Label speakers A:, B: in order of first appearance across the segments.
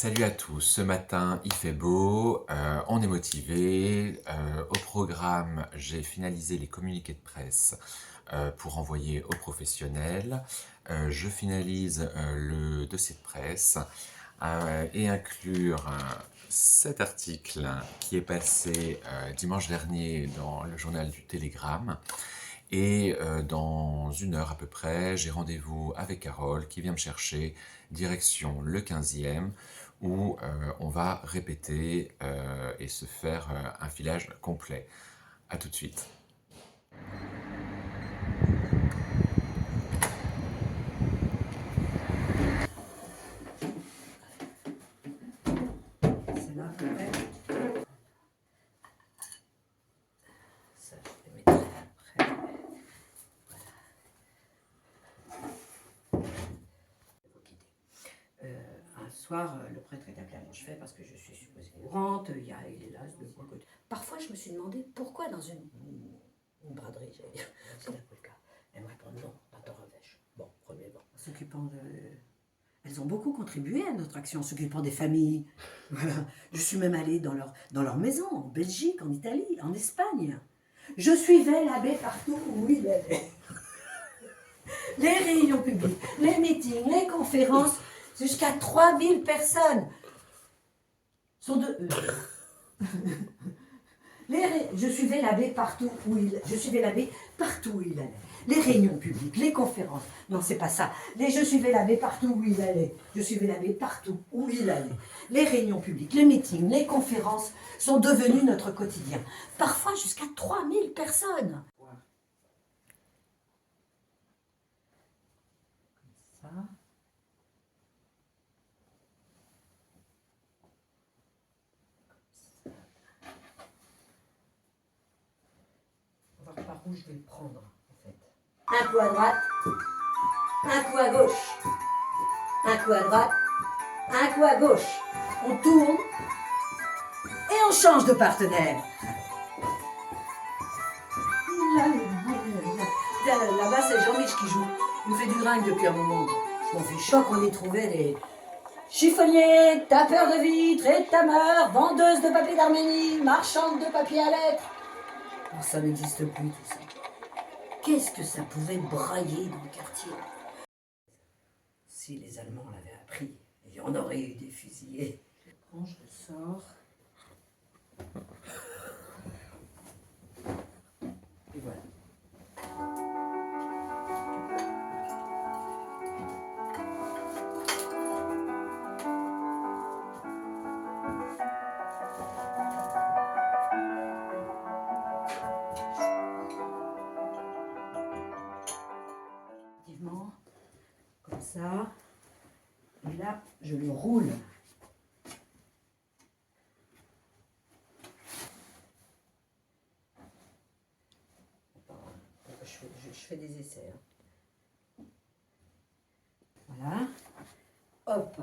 A: Salut à tous, ce matin il fait beau, on est motivé. Au programme, j'ai finalisé les communiqués de presse pour envoyer aux professionnels. Je finalise le dossier de presse et inclure cet article qui est passé dimanche dernier dans le journal du Télégramme. Et dans 1 heure à peu près, j'ai rendez-vous avec Carole qui vient me chercher direction le 15e où on va répéter et se faire un filage complet. A tout de suite.
B: C'est là à peu près. Ça, je le mettrai après. Un soir, le prêtre est appelé à mon chevet parce que je suis supposée mourante. Il est là, de quoi côté. Parfois, je me suis demandé pourquoi dans une braderie, j'allais dire, c'est un peu le cas. Elle me répond non, pas ton revêche. Bon, premier banc. S'occupant de. Elles ont beaucoup contribué à notre action, s'occupant des familles. Voilà. Je suis même allée dans leur maison, en Belgique, en Italie, en Espagne. Je suivais l'abbé partout où il allait. Les réunions publiques, les meetings, les conférences, jusqu'à 3000 personnes sont de... Je suivais l'abbé partout où il allait. Les réunions publiques, les conférences. Non, c'est pas ça. Je suivais l'abbé partout où il allait. Je suivais l'abbé partout où il allait. Les réunions publiques, les meetings, les conférences sont devenus notre quotidien. Parfois jusqu'à 3000 personnes. Ça. On va voir par où je vais le prendre, en fait. Un coup à droite, un coup à gauche. Un coup à droite, un coup à gauche. On tourne et on change de partenaire. Là-bas, c'est Jean-Mich qui joue. Il nous fait du ringue depuis un moment. Je m'en fiche. Choc, on y trouvait des chiffonniers, tapeurs de vitres, étameurs, vendeuses de papier d'Arménie, marchandes de papier à lettres. Oh, ça n'existe plus, tout ça. Qu'est-ce que ça pouvait brailler dans le quartier? Si les Allemands l'avaient appris, il y en aurait eu des fusillés. Quand je le sors... Et voilà. Effectivement, comme ça. Et là, je le roule. Je fais des essais. Voilà. Hop.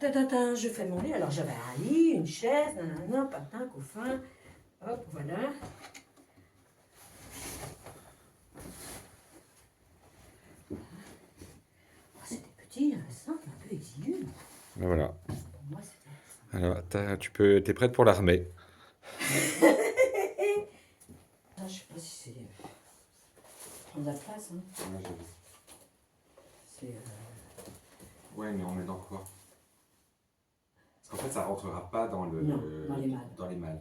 B: Ta, je fais mon lit. Alors j'avais un lit, une chaise, nanana, patin, couffin. Hop, voilà. Oh, c'était petit, simple, un peu exigu.
A: Ben voilà.
B: Pour moi, c'était...
A: Alors, t'es prête pour l'armée.
B: Ah, je sais pas si c'est... prendre la place, hein.
A: Ouais, j'ai vu.
B: C'est...
A: Ouais, mais on met dans quoi? Parce qu'en fait, ça rentrera pas dans le...
B: Non, dans les malles.
A: Dans les malles.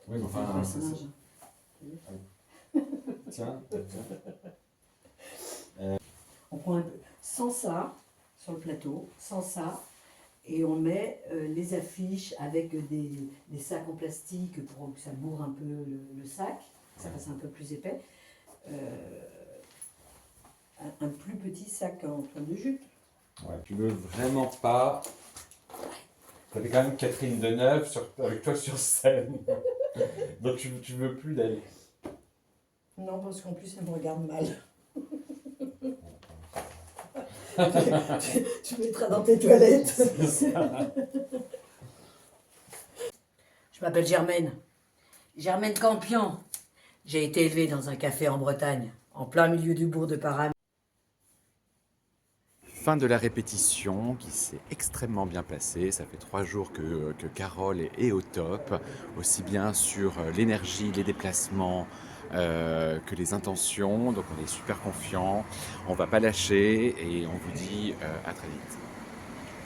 A: Oui, mais enfin...
B: personnage.
A: Tiens.
B: On prend un peu, sans ça, sur le plateau, sans ça, et on met les affiches avec des sacs en plastique pour que ça bourre un peu le sac, ça fasse un peu plus épais. Un plus petit sac en toile de jute.
A: Ouais, tu veux vraiment pas... T'avais quand même Catherine Deneuve avec toi sur scène. Donc tu veux plus d'elle.
B: Non, parce qu'en plus, elle me regarde mal. tu mettras dans tes toilettes. Je m'appelle Germaine. Germaine Campion. J'ai été élevée dans un café en Bretagne, en plein milieu du bourg de Paran.
A: fin de la répétition qui s'est extrêmement bien passée. Ça fait 3 jours que Carole est au top, aussi bien sur l'énergie, les déplacements, que les intentions. Donc on est super confiants, on va pas lâcher et on vous dit à très vite.